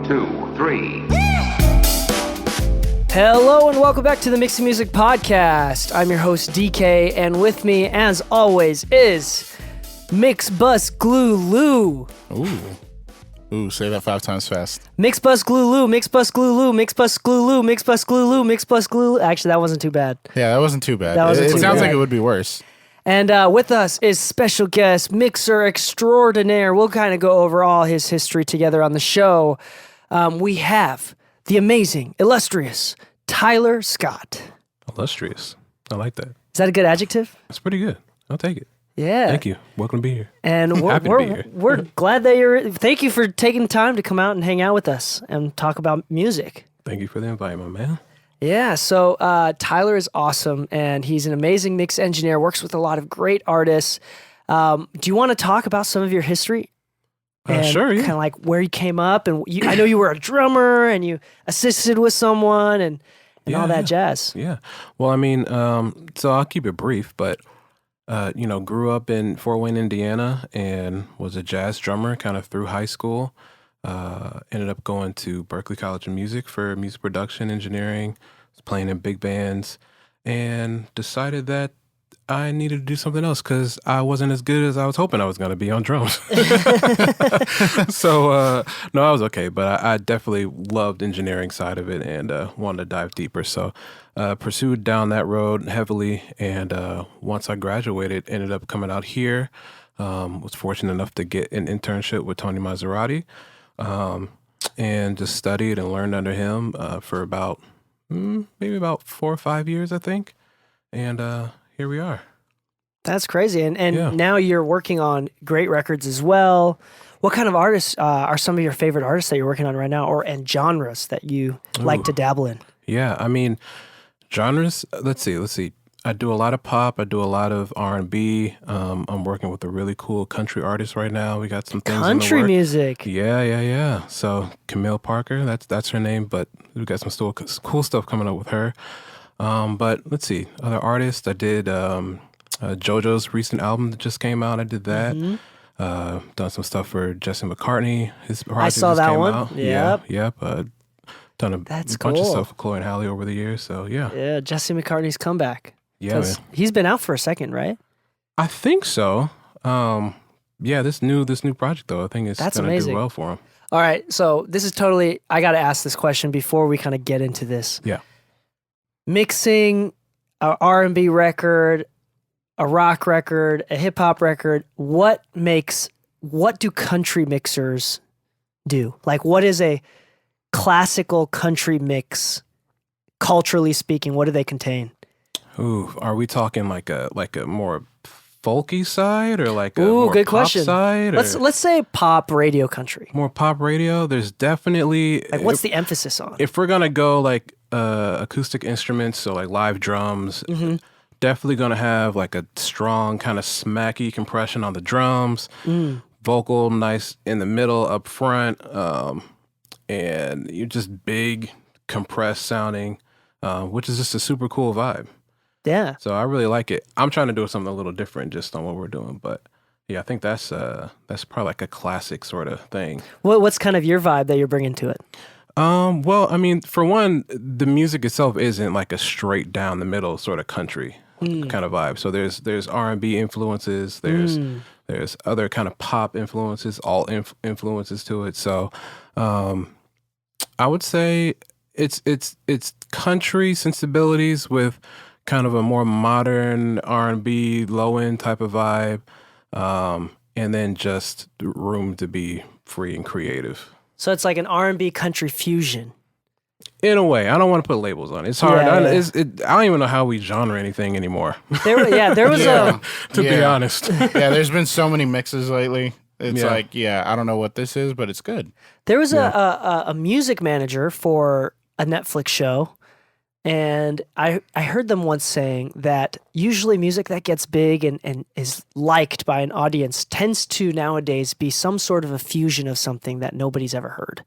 2, 3. Hello and welcome back to the Mixing Music Podcast. I'm your host Dee Kei, and with me, as always, is Mixbus Glue Lu. Ooh, say that 5 times fast. Mixbus Glue Lu, Mixbus Glue Lu, Mixbus Glue Lu, Mixbus Glue Lu, Mixbus Glue. Actually, that wasn't too bad. Yeah, that wasn't too bad. It sounds like it would be worse. And with us is special guest, mixer extraordinaire. We'll kind of go over all his history together on the show. We have the amazing, illustrious Tyler Scott. Illustrious. I like that. Is that a good adjective? That's pretty good. I'll take it. Yeah. Thank you. Welcome to be here. And we're glad that you're. Thank you for taking time to come out and hang out with us and talk about music. Thank you for the invite, my man. Yeah, so Tyler is awesome, and he's an amazing mix engineer, works with a lot of great artists. Do you want to talk about some of your history? Sure, yeah. Kind of like where you came up, and I know you were a drummer, and you assisted with someone, and all that jazz. Yeah. Well, I mean, so I'll keep it brief, but, grew up in Fort Wayne, Indiana, and was a jazz drummer kind of through high school. Ended up going to Berklee College of Music for music production engineering, was playing in big bands, and decided that I needed to do something else because I wasn't as good as I was hoping I was going to be on drums. So, no, I was okay, but I definitely loved engineering side of it and wanted to dive deeper. So, pursued down that road heavily, and once I graduated, ended up coming out here. Was fortunate enough to get an internship with Tony Maserati. And just studied and learned under him for about maybe about 4 or 5 years, I think. And here we are. That's crazy. And now you're working on great records as well. What kind of artists are some of your favorite artists that you're working on right now, and genres that you like to dabble in? Yeah, I mean, genres, let's see. I do a lot of pop. I do a lot of R&B. I'm working with a really cool country artist right now. We got some things country in the work. music. Yeah. So Camille Parker, that's her name, but we got some cool stuff coming up with her. But let's see, other artists. I did JoJo's recent album that just came out. I did that. Mm-hmm. Done some stuff for Jesse McCartney. His project I saw just that came one. out. Yep. Done a bunch of stuff with Chloe and Halle over the years. So yeah. Yeah, Jesse McCartney's comeback. Yeah, man. He's been out for a second, right? I think so. This new project though, I think it's gonna do well for him. All right, so this is totally. I got to ask this question before we kind of get into this. Yeah, mixing a R&B record, a rock record, a hip hop record. What do country mixers do? Like, what is a classical country mix, culturally speaking? What do they contain? Ooh, are we talking like a more folky side or like a more good pop question. Side? Let's say pop radio country. More pop radio. There's definitely what's the emphasis on? If we're gonna go like acoustic instruments, so like live drums, definitely gonna have like a strong kind of smacky compression on the drums, vocal nice in the middle up front, and you're just big compressed sounding, which is just a super cool vibe. Yeah. So I really like it. I'm trying to do something a little different just on what we're doing, but yeah, I think that's probably like a classic sort of thing. What's kind of your vibe that you're bringing to it? Well, I mean, for one, the music itself isn't like a straight down the middle sort of country kind of vibe. So there's R&B influences, there's other kind of pop influences, all influences to it. So I would say it's country sensibilities with kind of a more modern R&B, low-end type of vibe, and then just room to be free and creative. So it's like an R&B country fusion. In a way. I don't want to put labels on it. It's hard. Yeah. I don't even know how we genre anything anymore. There was to be honest. Yeah, there's been so many mixes lately. It's I don't know what this is, but it's good. There was a music manager for a Netflix show, and I heard them once saying that usually music that gets big and is liked by an audience tends to nowadays be some sort of a fusion of something that nobody's ever heard,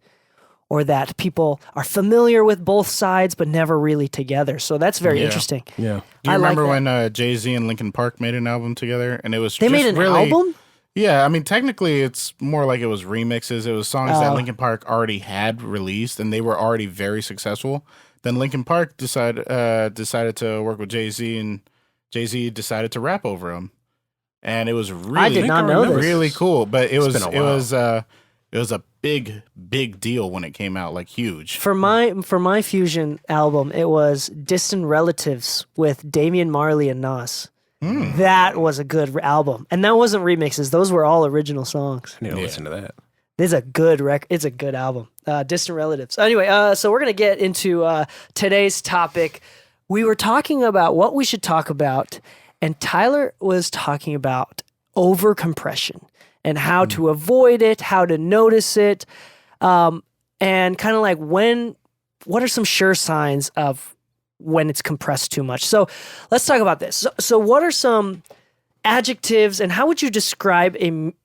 or that people are familiar with both sides but never really together. So that's very interesting. Yeah. Do you remember when Jay-Z and Linkin Park made an album together? And it was they made an album? Yeah, I mean, technically, it's more like it was remixes. It was songs that Oh. Linkin Park already had released, and they were already very successful. Then Linkin Park decided to work with Jay-Z, and Jay-Z decided to rap over him, and it was really I did not know this. really cool. But it been a while. it was a big deal when it came out, like huge. For my Fusion album, it was Distant Relatives with Damian Marley and Nas. That was a good album, and that wasn't remixes; those were all original songs. I need to listen to that. It's a good It's a good album. Distant Relatives. Anyway, so we're gonna get into today's topic. We were talking about what we should talk about, and Tyler was talking about overcompression and how to avoid it, how to notice it, and kind of like what are some sure signs of when it's compressed too much. So let's talk about this. So what are some adjectives and how would you describe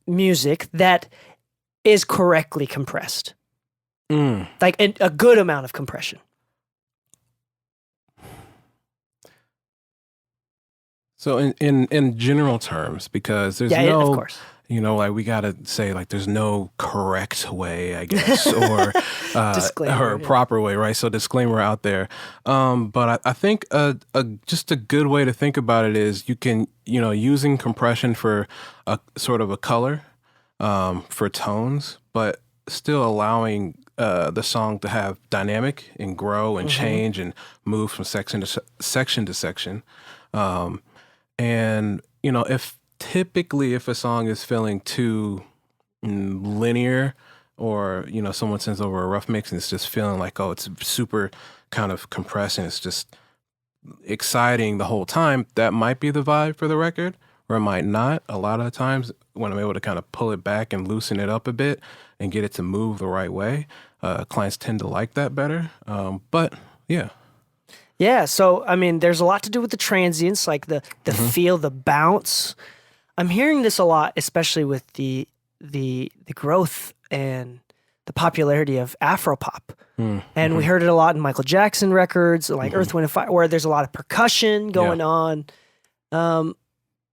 music that is correctly compressed? Like a good amount of compression. So in general terms, because there's of course. Like we gotta say like there's no correct way, I guess, or Disclaimer, or a proper way, right? So disclaimer out there. But I think just a good way to think about it is you can using compression for a sort of a color, for tones, but still allowing the song to have dynamic and grow and change and move from section to section. And if a song is feeling too linear, or someone sends over a rough mix and it's just feeling like, oh, it's super kind of compressed and it's just exciting the whole time, that might be the vibe for the record, or it might not. A lot of the times when I'm able to kind of pull it back and loosen it up a bit and get it to move the right way, clients tend to like that better. But yeah. Yeah, so I mean, there's a lot to do with the transients, like the feel, the bounce. I'm hearing this a lot, especially with the growth and the popularity of Afropop. And we heard it a lot in Michael Jackson records, like Earth, Wind, and Fire, where there's a lot of percussion going on. And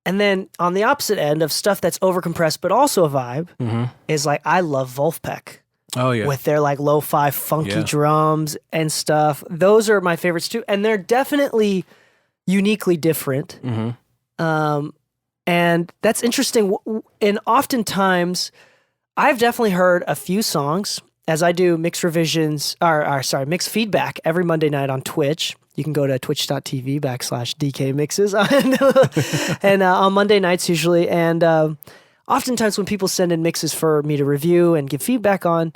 then on the opposite end of stuff that's overcompressed but also a vibe is like, I love Wolfpack. Oh yeah, with their like lo-fi funky drums and stuff. Those are my favorites too, and they're definitely uniquely different. And that's interesting. And oftentimes, I've definitely heard a few songs as I do mix revisions, mix feedback every Monday night on Twitch. You can go to twitch.tv/DK mixes and on Monday nights usually. And oftentimes when people send in mixes for me to review and give feedback on,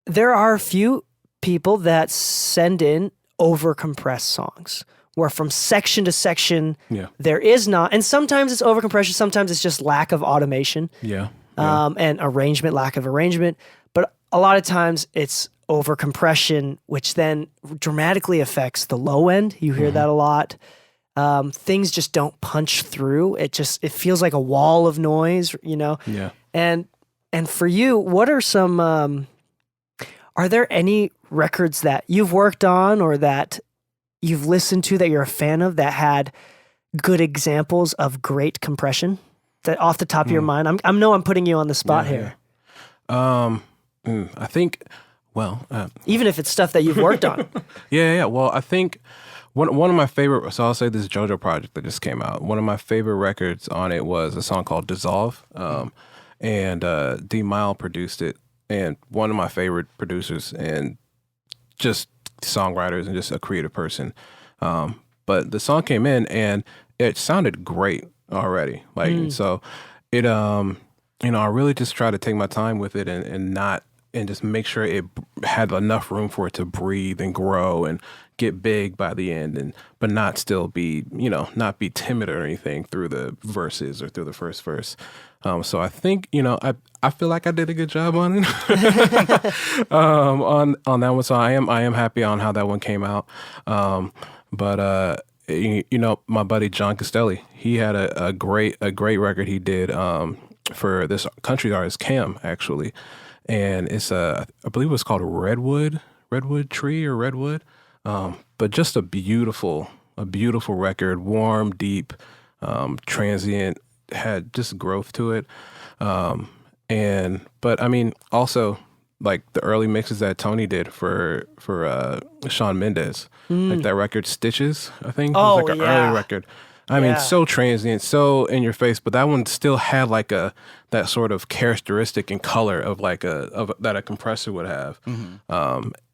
there are a few people that send in overcompressed songs where from section to section there is not, and sometimes it's overcompression, sometimes it's just lack of automation and lack of arrangement. But a lot of times it's overcompression, which then dramatically affects the low end. You hear that a lot. Things just don't punch through. It feels like a wall of noise, Yeah. And for you, what are some? Are there any records that you've worked on or that you've listened to that you're a fan of that had good examples of great compression? That off the top of your mind, I'm putting you on the spot here. I think, even if it's stuff that you've worked on. Yeah. Well, I think. One of my favorite, so I'll say this JoJo project that just came out. One of my favorite records on it was a song called Dissolve, and D Mile produced it, and one of my favorite producers and just songwriters and just a creative person. But the song came in and it sounded great already. So it, I really just try to take my time with it and just make sure it had enough room for it to breathe and grow and get big by the end, but not still be, not be timid or anything through the verses or through the first verse. So I think, I feel like I did a good job on it, on that one. So I am happy on how that one came out. But my buddy John Castelli, he had a great record he did for this country artist Cam, actually. And it's I believe it was called Redwood Tree or Redwood. But just a beautiful record, warm, deep, transient, had just growth to it. But I mean, also like the early mixes that Tony did for Shawn Mendes, like that record Stitches, I think it was like an early record. I mean, so transient, so in your face, but that one still had like that sort of characteristic and color of like that a compressor would have.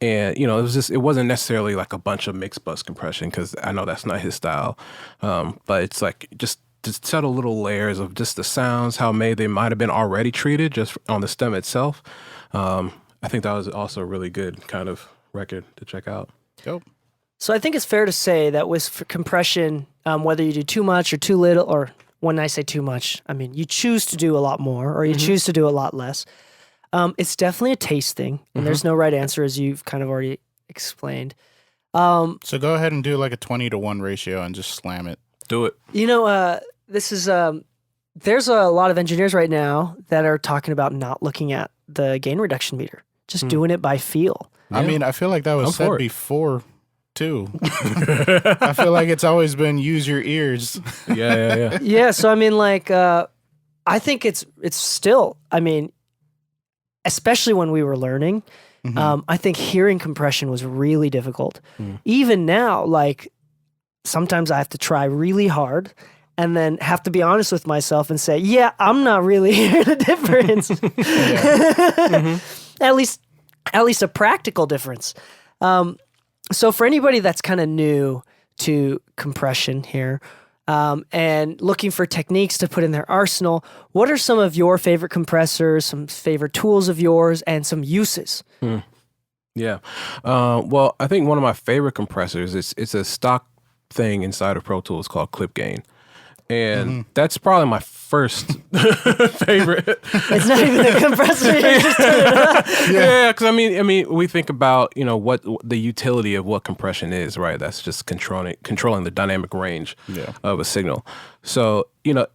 And you know, it wasn't necessarily like a bunch of Mixbus compression, because I know that's not his style. But it's like just subtle little layers of just the sounds, how they might have been already treated just on the stem itself. I think that was also a really good kind of record to check out. Dope. So I think it's fair to say that with compression, whether you do too much or too little, or when I say too much, I mean you choose to do a lot more or you choose to do a lot less. It's definitely a taste thing, and there's no right answer, as you've kind of already explained. So go ahead and do like a 20-to-1 ratio and just slam it. Do it. You know, this is there's a lot of engineers right now that are talking about not looking at the gain reduction meter, just doing it by feel. I mean, I feel like that was said before too. I feel like it's always been use your ears. Yeah. Yeah, so I mean, like, I think it's still, I mean, especially when we were learning, I think hearing compression was really difficult. Even now, like, sometimes I have to try really hard and then have to be honest with myself and say, yeah, I'm not really hearing a difference. At least a practical difference. So for anybody that's kind of new to compression here, and looking for techniques to put in their arsenal, what are some of your favorite compressors, some favorite tools of yours, and some uses? Yeah. Well, I think one of my favorite compressors, it's a stock thing inside of Pro Tools called Clip Gain. And that's probably my first favorite. It's not even a compressor. You just turn it up. Yeah, because I mean, we think about, you know, what the utility of what compression is, right? That's just controlling the dynamic range of a signal. So, you know,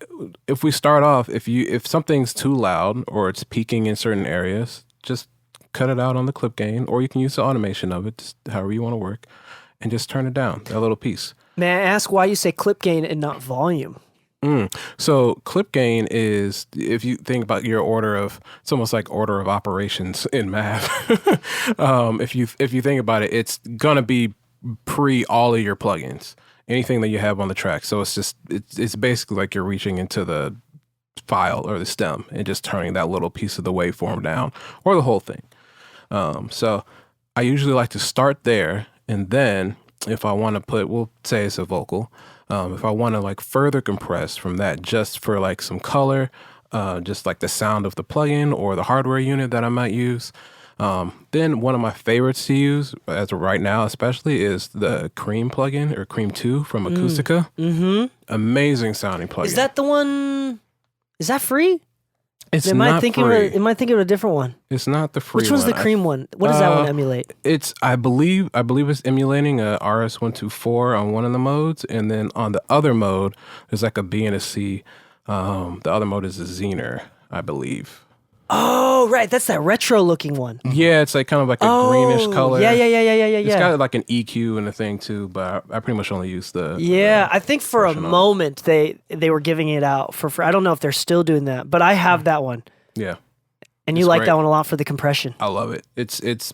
if we start off, if something's too loud or it's peaking in certain areas, just cut it out on the clip gain, or you can use the automation of it, just however you want to work, and just turn it down, that little piece. May I ask why you say clip gain and not volume? So clip gain is, if you think about your it's almost like order of operations in math. If you think about it, it's gonna be pre all of your plugins, anything that you have on the track. So it's basically like you're reaching into the file or the stem and just turning that little piece of the waveform down, or the whole thing. So I usually like to start there, and then if I want to we'll say it's a vocal, if I want to like further compress from that just for like some color, just like the sound of the plugin or the hardware unit that I might use, then one of my favorites to use, as of right now especially, is the Cream plugin, or Cream 2 from Acoustica. Amazing sounding plugin. Is that the one? Is that free? It's am not I thinking free. Am I thinking of a different one? It's not the free one. Which one's the Cream one? What does that one emulate? It's I believe it's emulating a RS-124 on one of the modes, and then on the other mode there's like a B and a C. The other mode is a Zener, I believe. Oh, right. That's that retro looking one. Yeah, it's like kind of like a greenish color. Yeah. It's got like an EQ and a thing too, but I pretty much only use the. Yeah, I think for a moment they were giving it out for free. I don't know if they're still doing that, but I have that one. Yeah. And you like that one a lot for the compression. I love it. It's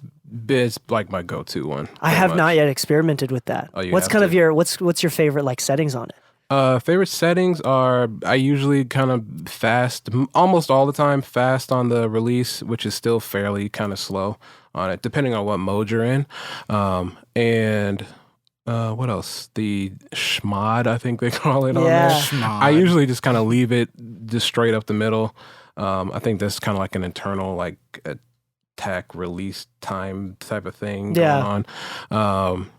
like my go-to one. I have not yet experimented with that. What's kind of what's your favorite like settings on it? Favorite settings are, I usually kind of fast, almost all the time fast on the release, which is still fairly kind of slow on it, depending on what mode you're in. And what else? The schmod, I think they call it on there. Schmod. I usually just kind of leave it just straight up the middle. I think that's kind of like an internal like attack release time type of thing going on.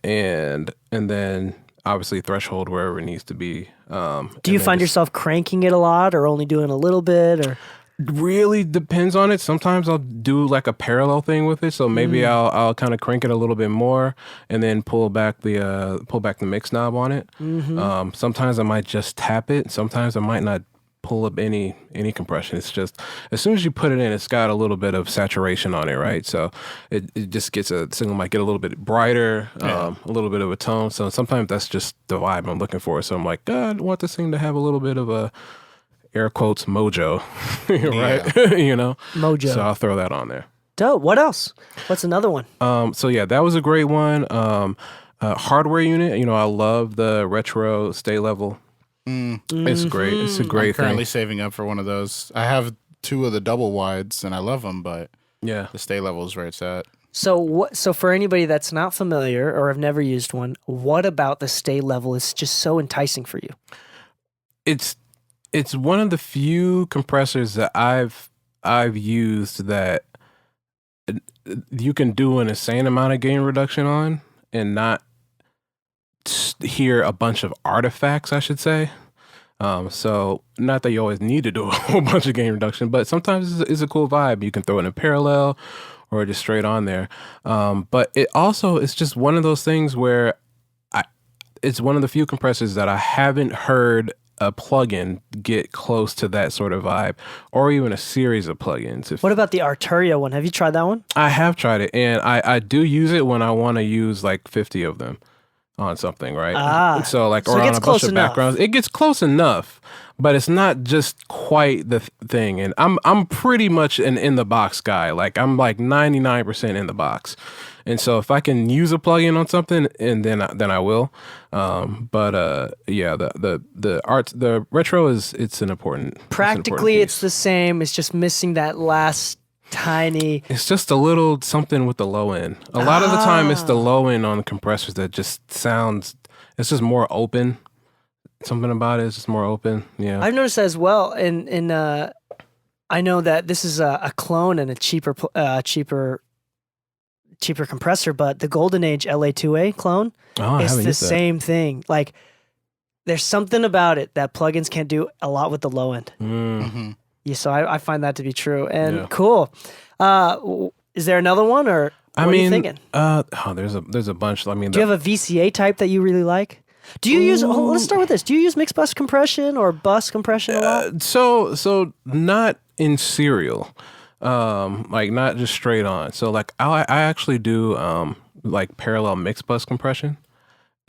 And then obviously threshold wherever it needs to be. Do you find yourself cranking it a lot, or only doing a little bit, or? Really depends on it. Sometimes I'll do like a parallel thing with it, so maybe I'll kind of crank it a little bit more, and then pull back the mix knob on it. Sometimes I might just tap it. Sometimes I might not pull up any compression. It's just, as soon as you put it in, it's got a little bit of saturation on it, right? So it just gets a signal might get a little bit brighter, a little bit of a tone. So sometimes that's just the vibe I'm looking for. So I'm like, God, I want this thing to have a little bit of a air quotes mojo, right? You know, Mojo. So I'll throw that on there. Dope. What else? What's another one? So yeah, that was a great one. Hardware unit. You know, I love the retro stay level. It's great. It's a great I'm currently thing. saving up for one of those. I have 2 of the double wides, and I love them, but Yeah. the stay level is where it's at. So for anybody that's not familiar or have never used one, what about the stay level is just so enticing for you? It's one of the few compressors that I've used that you can do an insane amount of gain reduction on and not hear a bunch of artifacts, I should say. So not that you always need to do a whole bunch of gain reduction, but sometimes it's a cool vibe. You can throw it in parallel or just straight on there. But it's just one of those things where it's one of the few compressors that I haven't heard a plugin get close to that sort of vibe, or even a series of plugins. What about the Arturia one? Have you tried that one? I have tried it, and I do use it when I want to use like 50 of them on something, right? So so or it on gets a close bunch of enough. backgrounds. It gets close enough, but it's not just quite the thing. And I'm pretty much an in the box guy. Like I'm like 99% in the box. And so if I can use a plugin on something, and then I will. Yeah, the retro it's an important. Practically, it's it's the same. It's just missing that last tiny. It's just a little something with the low end. A lot of the time, it's the low end on the compressors that just sounds. It's just more open. Something about it is just more open. Yeah, I've noticed that as well. And I know that this is a clone and a cheaper compressor, but the Golden Age LA2A clone is the same thing. Like, there's something about it that plugins can't do a lot with the low end. Mm-hmm. Yeah, so I find that to be true. And cool. Is there another one, or what are you thinking? There's a bunch. I mean, do you have a VCA type that you really like? Do you use? Let's start with this. Do you use Mixbus compression or bus compression a lot? So not in serial, like not just straight on. So like I actually do like parallel Mixbus compression.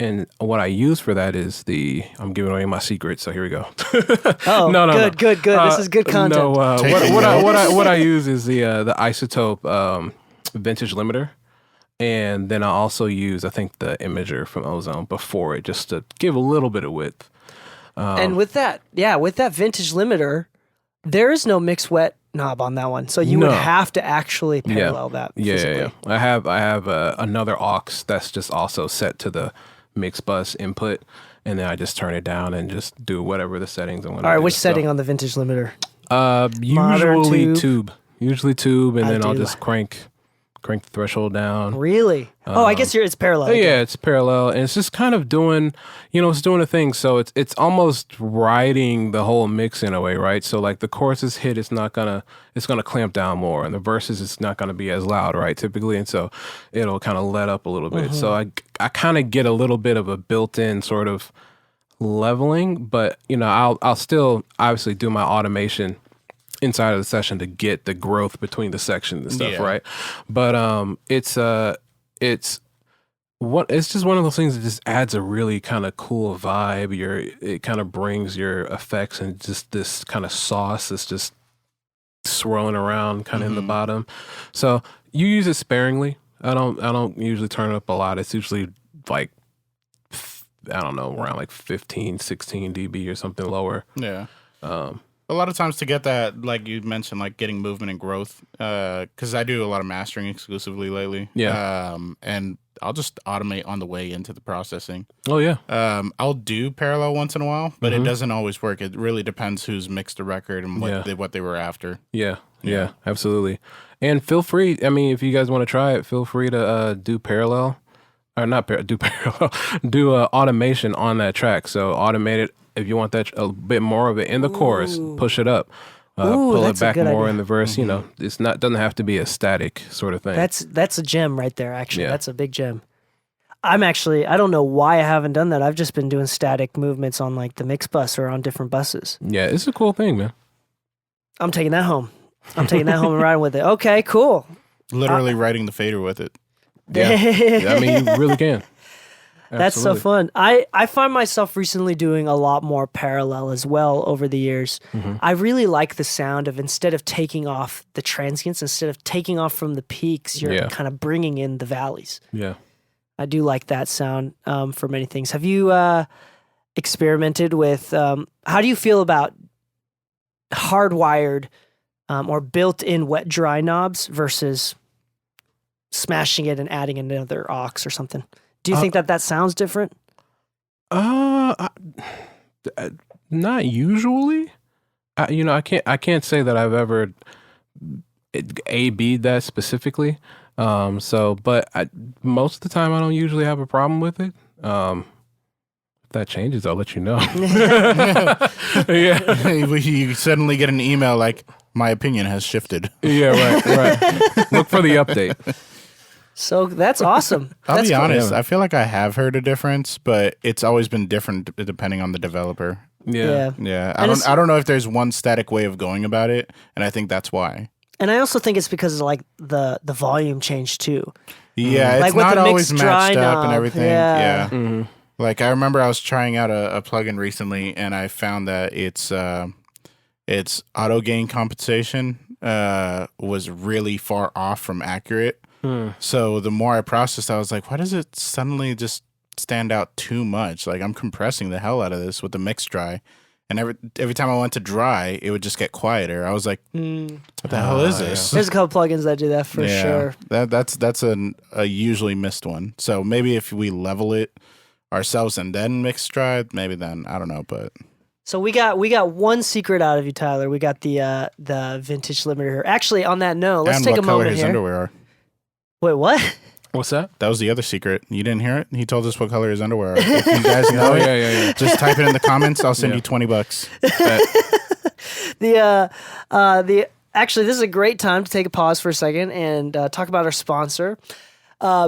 And what I use for that is I'm giving away my secret, so here we go. Oh, no. Good. This is good content. No, what I use is the Isotope vintage limiter, and then I also use I think the Imager from Ozone before it, just to give a little bit of width. And with that vintage limiter, there is no mix wet knob on that one, so you would have to actually parallel that. Physically. I have another aux that's just also set to the Mixbus input, and then I just turn it down and just do whatever the settings I want. All right, which setting on the vintage limiter? Usually tube, and then I'll just crank the threshold down. Really? I guess it's parallel. Yeah, it's parallel, and it's just kind of doing, it's doing a thing. So it's almost riding the whole mix in a way, right? So like the choruses hit, it's gonna clamp down more, and the verses it's not gonna be as loud, right? Typically, and so it'll kind of let up a little bit. So I kind of get a little bit of a built-in sort of leveling, but I'll still obviously do my automation inside of the session to get the growth between the sections and stuff, right? But it's just one of those things that just adds a really kind of cool vibe. It kind of brings your effects and just this kind of sauce that's just swirling around kind of in the bottom. So you use it sparingly. I don't usually turn it up a lot. It's usually like I don't know, around like 15, 16 dB or something lower. Yeah. A lot of times to get that, like you mentioned, like getting movement and growth, because I do a lot of mastering exclusively lately. Yeah. And I'll just automate on the way into the processing. Oh, yeah. I'll do parallel once in a while, but it doesn't always work. It really depends who's mixed the record and what they were after. Yeah, absolutely. And feel free, I mean, if you guys want to try it, feel free to do parallel. Or not do parallel, do automation on that track. So automate it. If you want that a bit more of it in the chorus, push it up, pull it back more in the verse. It's doesn't have to be a static sort of thing. That's a gem right there. Actually, that's a big gem. I don't know why I haven't done that. I've just been doing static movements on like the Mixbus or on different buses. Yeah, it's a cool thing, man. I'm taking that home. And riding with it. Okay, cool. Literally writing the fader with it. Yeah, I mean, you really can. That's so Absolutely. fun. I find myself recently doing a lot more parallel as well over the years. I really like the sound of instead of taking off the transients, instead of taking off from the peaks, you're Yeah. kind of bringing in the valleys. Yeah. I do like that sound for many things. Have you experimented with, how do you feel about hardwired or built-in wet dry knobs versus smashing it and adding another aux or something? Do you think that sounds different? Not usually. I can't say that I've ever A/B'd that specifically. But most of the time I don't usually have a problem with it. If that changes, I'll let you know. Yeah. You suddenly get an email like, my opinion has shifted. Yeah, right. Look for the update. So that's awesome. I'll That's be cool. honest, I feel like I have heard a difference, but it's always been different depending on the developer. Yeah. Yeah, And I don't know if there's one static way of going about it, and I think that's why. And I also think it's because of like the volume change too. Yeah, Like it's with not the always mixed dry matched up knob, and everything. yeah. Yeah. Mm-hmm. Like I remember I was trying out a plugin recently, and I found that its auto gain compensation was really far off from accurate. So the more I processed, I was like, why does it suddenly just stand out too much? Like I'm compressing the hell out of this with the mix dry, and every time I went to dry, it would just get quieter. I was like, what the hell is this? There's a couple plugins that do that for sure. That's a usually missed one. So maybe if we level it ourselves and then mix dry, maybe then I don't know, but. So we got one secret out of you, Tyler. We got the vintage limiter here. Actually, on that note, let's and take what a color moment his here. underwear are. Wait, what? What's that? That was the other secret. You didn't hear it? He told us what color his underwear are. If you guys know it, Yeah. just type it in the comments. I'll send you $20. Actually, this is a great time to take a pause for a second and talk about our sponsor.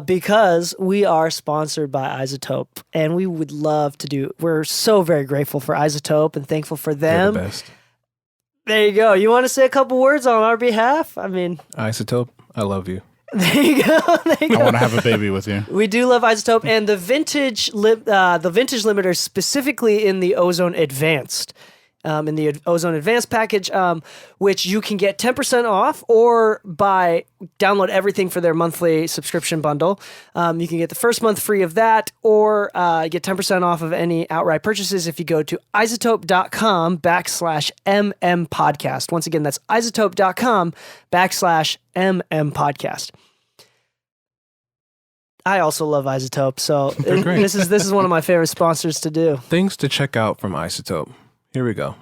Because we are sponsored by Isotope, and we would love to we're so very grateful for Isotope and thankful for They're them. the best. There you go. You want to say a couple words on our behalf? I mean, Isotope, I love you. there you go. I want to have a baby with you. We do love Isotope and the vintage limiter, specifically in the Ozone Advanced. In the Ozone Advanced package, which you can get 10% off or download everything for their monthly subscription bundle. You can get the first month free of that or get 10% off of any outright purchases if you go to isotope.com/MM podcast. Once again, that's isotope.com/MM podcast. I also love Isotope, so They're great. this is one of my favorite sponsors to do. Things to check out from Isotope. Here we go.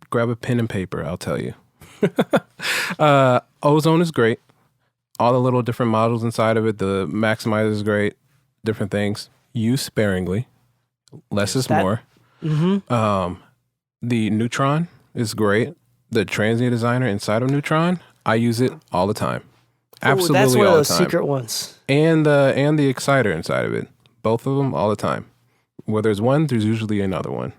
Grab a pen and paper, I'll tell you. Ozone is great. All the little different models inside of it. The maximizer is great. Different things. Use sparingly. Less is more. The Neutron is great. The transient designer inside of Neutron, I use it all the time. Absolutely that's one of all the those time. secret ones. And the exciter inside of it. Both of them all the time. Where there's one, there's usually another one.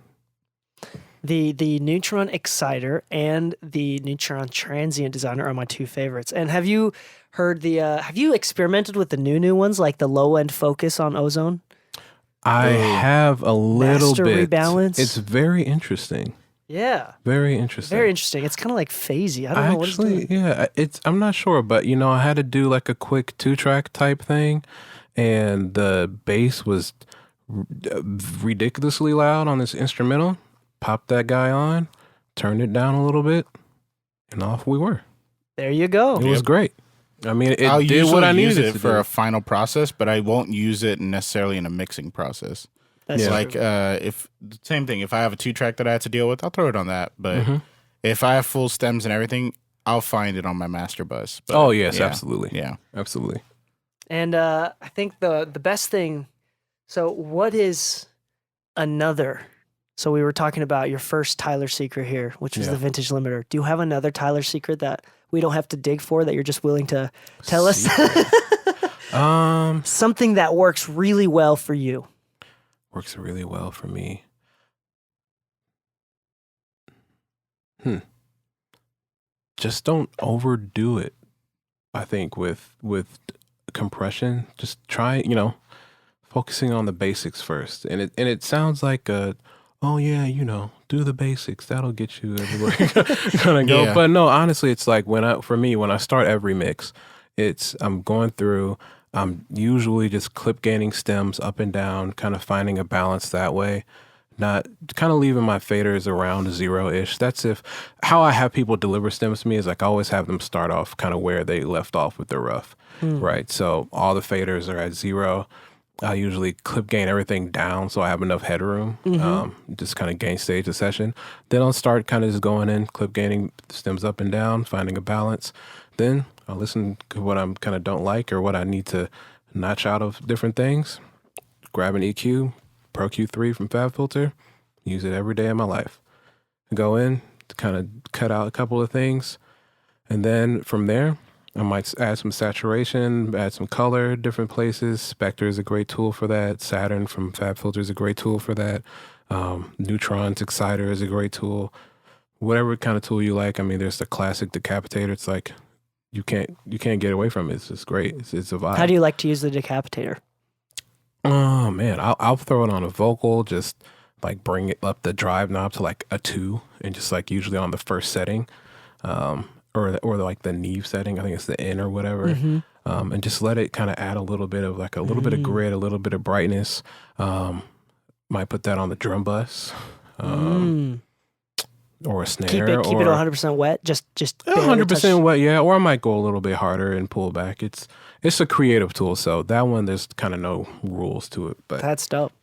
The Neutron Exciter and the Neutron Transient Designer are my two favorites. And have you heard have you experimented with the new ones, like the low end focus on Ozone? I have a little Master bit. rebalance? It's very interesting. Yeah. Very interesting. Very interesting. It's kind of like phasey. I don't know what it's doing. Yeah, I'm not sure, but I had to do like a quick 2-track type thing, and the bass was ridiculously loud on this instrumental. Popped that guy on, turned it down a little bit, and off we were. There you go. It was great. I mean, it I'll did what I usually use needed it to for do. a final process, but I won't use it necessarily in a mixing process. That's Yeah. Like if same thing, if I have a 2-track that I have to deal with, I'll throw it on that. But Mm-hmm. if I have full stems and everything, I'll find it on my master bus. But, Oh yes, yeah, absolutely. Yeah. Absolutely. And I think the best thing. So what is another? So we were talking about your first Tyler secret here, which was Yeah. the vintage limiter. Do you have another Tyler secret that we don't have to dig for that you're just willing to tell us? Something that works really well for you. Works really well for me. Just don't overdo it. I think with compression, just try, focusing on the basics first. And it sounds like oh yeah, do the basics. That'll get you everywhere you're gonna go. Yeah. But no, honestly, it's like when I start every mix, I'm going through. I'm usually just clip gaining stems up and down, kind of finding a balance that way. Not kind of leaving my faders around 0-ish. That's how I have people deliver stems to me is like I always have them start off kind of where they left off with the rough, right? So all the faders are at 0. I usually clip gain everything down so I have enough headroom, just kind of gain stage the session. Then I'll start kind of just going in, clip gaining stems up and down, finding a balance. Then I'll listen to what I'm kind of don't like or what I need to notch out of different things, grab an EQ, Pro Q3 from FabFilter, use it every day of my life. Go in, kind of cut out a couple of things, and then from there, I might add some saturation, add some color, different places. Spectre is a great tool for that. Saturn from FabFilter is a great tool for that. Neutron's Exciter is a great tool. Whatever kind of tool you like. I mean, there's the classic decapitator. It's like you can't get away from it. It's just great. It's a vibe. How do you like to use the decapitator? Oh man, I'll throw it on a vocal, just like bring it up the drive knob to like a 2, and just like usually on the first setting, or like the Neve setting. I think it's the N or whatever, and just let it kind of add a little bit of bit of grit, a little bit of brightness. Might put that on the drum bus, or a snare. Keep it 100% wet. Just 100% wet, yeah. Or I might go a little bit harder and pull back. It's a creative tool, so that one there's kind of no rules to it. But that's dope.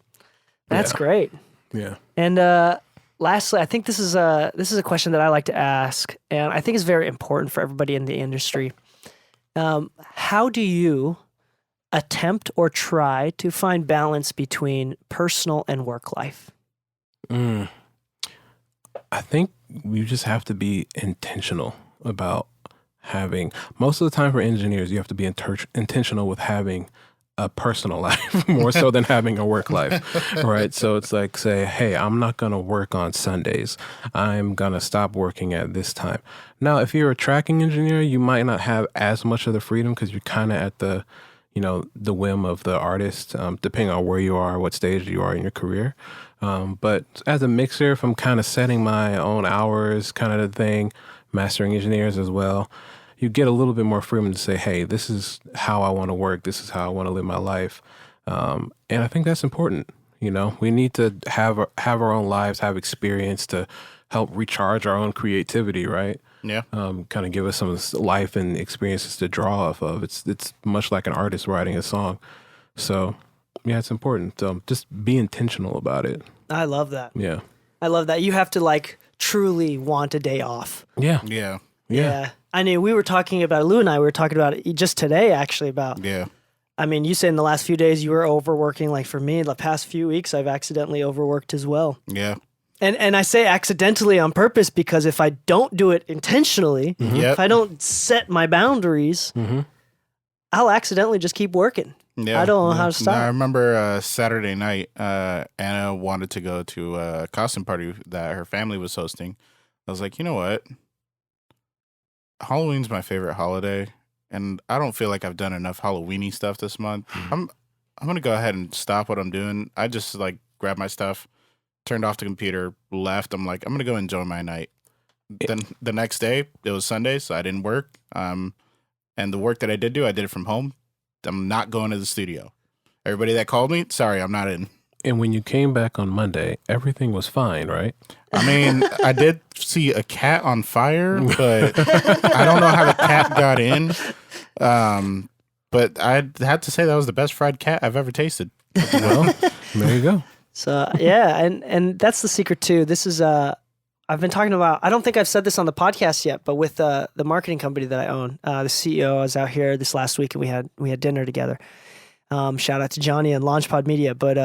That's great. Yeah. And lastly, I think this is a question that I like to ask, and I think it's very important for everybody in the industry. How do you attempt or try to find balance between personal and work life? I think you just have to be intentional about having, most of the time for engineers, you have to be intentional with having a personal life more so than having a work life, right? So it's like, say, hey, I'm not going to work on Sundays. I'm going to stop working at this time. Now, if you're a tracking engineer, you might not have as much of the freedom because you're kind of at the whim of the artist, depending on where you are, what stage you are in your career. But as a mixer, if I'm kind of setting my own hours, kind of the thing, mastering engineers as well, you get a little bit more freedom to say, hey, this is how I want to work. This is how I want to live my life. And I think that's important. We need to have our own lives, have experience to help recharge our own creativity, right? Yeah. Kind of give us some life and experiences to draw off of. It's much like an artist writing a song. So, yeah, it's important. Just be intentional about it. I love that. Yeah. I love that. You have to truly want a day off. Yeah. Yeah. Yeah. I mean, Lou and I were talking about it just today, actually, about, Yeah. I mean, you said in the last few days you were overworking. Like for me, the past few weeks, I've accidentally overworked as well. Yeah. And I say accidentally on purpose because if I don't do it intentionally, if I don't set my boundaries, I'll accidentally just keep working. Yeah. I don't know how to stop. I remember Saturday night, Anna wanted to go to a costume party that her family was hosting. I was like, you know what? Halloween's my favorite holiday, and I don't feel like I've done enough Halloween-y stuff this month. I'm gonna go ahead and stop what I'm doing. I just grabbed my stuff, turned off the computer, left. I'm like, I'm gonna go enjoy my night. Then the next day, it was Sunday, so I didn't work. And the work that I did do, I did it from home. I'm not going to the studio. Everybody that called me, sorry, I'm not in. And when you came back on Monday, everything was fine, right? I mean, I did see a cat on fire, but I don't know how the cat got in. But I had to say that was the best fried cat I've ever tasted. Well, there you go. So yeah, and that's the secret too. This is I've been talking about. I don't think I've said this on the podcast yet, but with the marketing company that I own, the CEO was out here this last week, and we had dinner together. Shout out to Johnny and Launchpad Media, but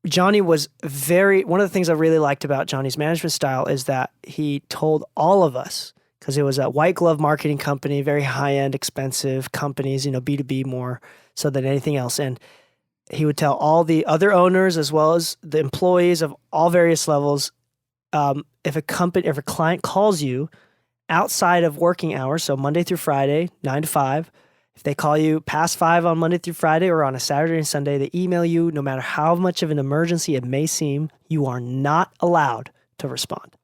Johnny was one of the things I really liked about Johnny's management style is that he told all of us, because it was a white glove marketing company, very high end, expensive companies, B2B more so than anything else. And he would tell all the other owners as well as the employees of all various levels, if a client calls you outside of working hours, so Monday through Friday, 9 to 5, If they call you past 5 on Monday through Friday or on a Saturday and Sunday, they email you, no matter how much of an emergency it may seem, you are not allowed to respond.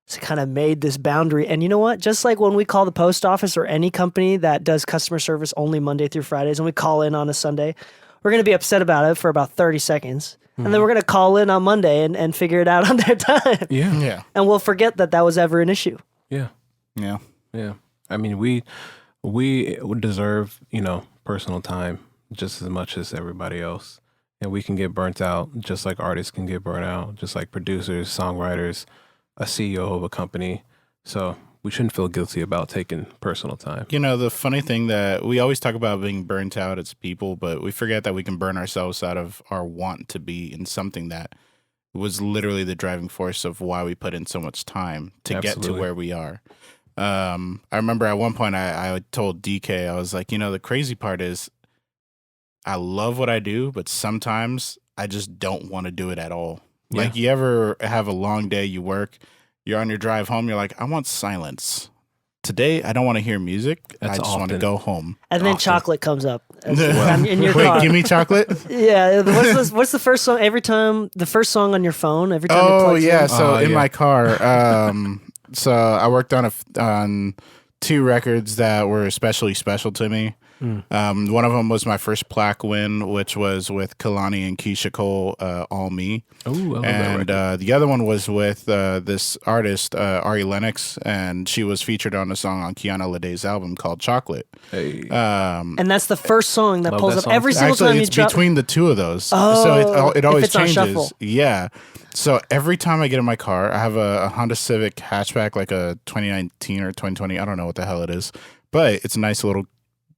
So kind of made this boundary. And you know what? Just like when we call the post office or any company that does customer service only Monday through Fridays and we call in on a Sunday, we're going to be upset about it for about 30 seconds. And then we're going to call in on Monday and figure it out on their time. Yeah. And we'll forget that was ever an issue. Yeah. Yeah. Yeah. I mean, we deserve, personal time just as much as everybody else. And we can get burnt out just like artists can get burnt out, just like producers, songwriters, a CEO of a company. So we shouldn't feel guilty about taking personal time. The funny thing that we always talk about being burnt out as people, but we forget that we can burn ourselves out of our want to be in something that was literally the driving force of why we put in so much time to get to where we are. I remember at one point I told Dee Kei, I was like, the crazy part is I love what I do, but sometimes I just don't want to do it at all. Yeah. Like, you ever have a long day, you work, you're on your drive home, you're like, I want silence. Today, I don't want to hear music. I just want to go home. And then chocolate comes up in your car. Wait, give me chocolate? Yeah. What's the first song? The first song on your phone, every time it plugs in? So in my car, so I worked on 2 records that were especially special to me. One of them was my first plaque win, which was with Kehlani and Keyshia Cole, All Me. Ooh, and the other one was with this artist, Ari Lennox, and she was featured on a song on Kiana Ledé's album called Chocolate. Hey. And that's the first song that pulls up every single time you it's between the 2 of those. So it always changes. Yeah. So every time I get in my car, I have a Honda Civic hatchback, like a 2019 or 2020. I don't know what the hell it is, but it's a nice little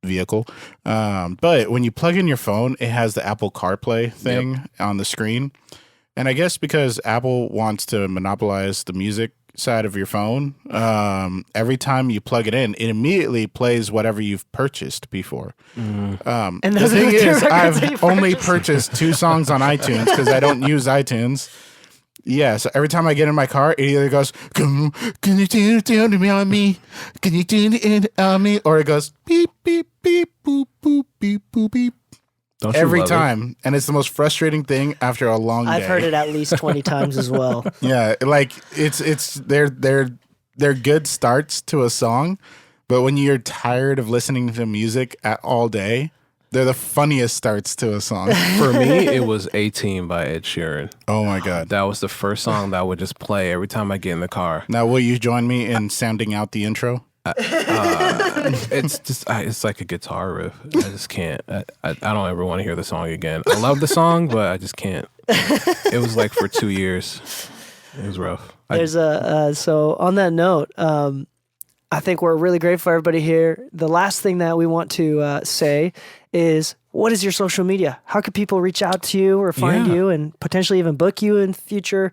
vehicle. But when you plug in your phone, it has the Apple CarPlay thing on the screen. And I guess because Apple wants to monopolize the music side of your phone, every time you plug it in, it immediately plays whatever you've purchased before. And the thing is, I've only purchased 2 songs on iTunes because I don't use iTunes. Yeah, so every time I get in my car, it either goes, can you tune it on me? Can you tune it on me? Or it goes, beep, beep, beep, boop, boop, beep, boop, beep. Every time. And it's the most frustrating thing after a long day. I've heard it at least 20 times as well. Yeah, like they're good starts to a song, but when you're tired of listening to music all day, they're the funniest starts to a song. For me, it was 18 by Ed Sheeran. Oh my God. That was the first song that I would just play every time I get in the car. Now, will you join me in sounding out the intro? It's like a guitar riff. I just can't. I don't ever want to hear the song again. I love the song, but I just can't. It was like for 2 years. It was rough. So on that note, I think we're really grateful for everybody here. The last thing that we want to say is, what is your social media? How can people reach out to you or find you and potentially even book you in future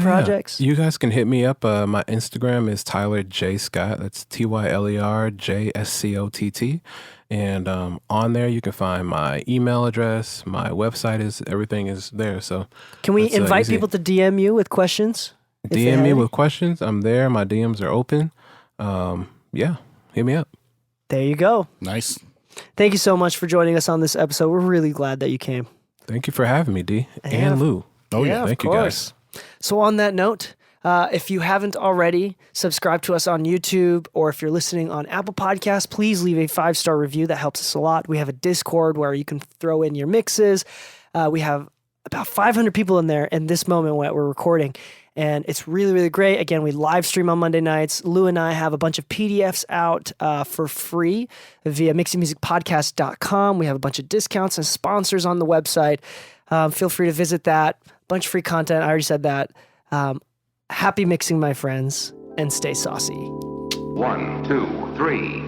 projects? You guys can hit me up. My Instagram is Tyler J. Scott. That's TYLERJSCOTT. And on there, you can find my email address. My website everything is there. So can we invite people to DM you with questions? DM me with questions. I'm there. My DMs are open. Hit me up. There you go. Nice. Thank you so much for joining us on this episode. We're really glad that you came. Thank you for having me, Dee and Lu. Oh yeah, thank you guys. So on that note, if you haven't already, subscribe to us on YouTube, or if you're listening on Apple Podcasts, please leave a 5-star review. That helps us a lot. We have a Discord where you can throw in your mixes. We have about 500 people in there in this moment when we're recording. And it's really, really great. Again, we live stream on Monday nights. Lu and I have a bunch of PDFs out for free via mixingmusicpodcast.com. We have a bunch of discounts and sponsors on the website. Feel free to visit that. Bunch of free content. I already said that. Happy mixing, my friends, and stay saucy. 1, 2, 3.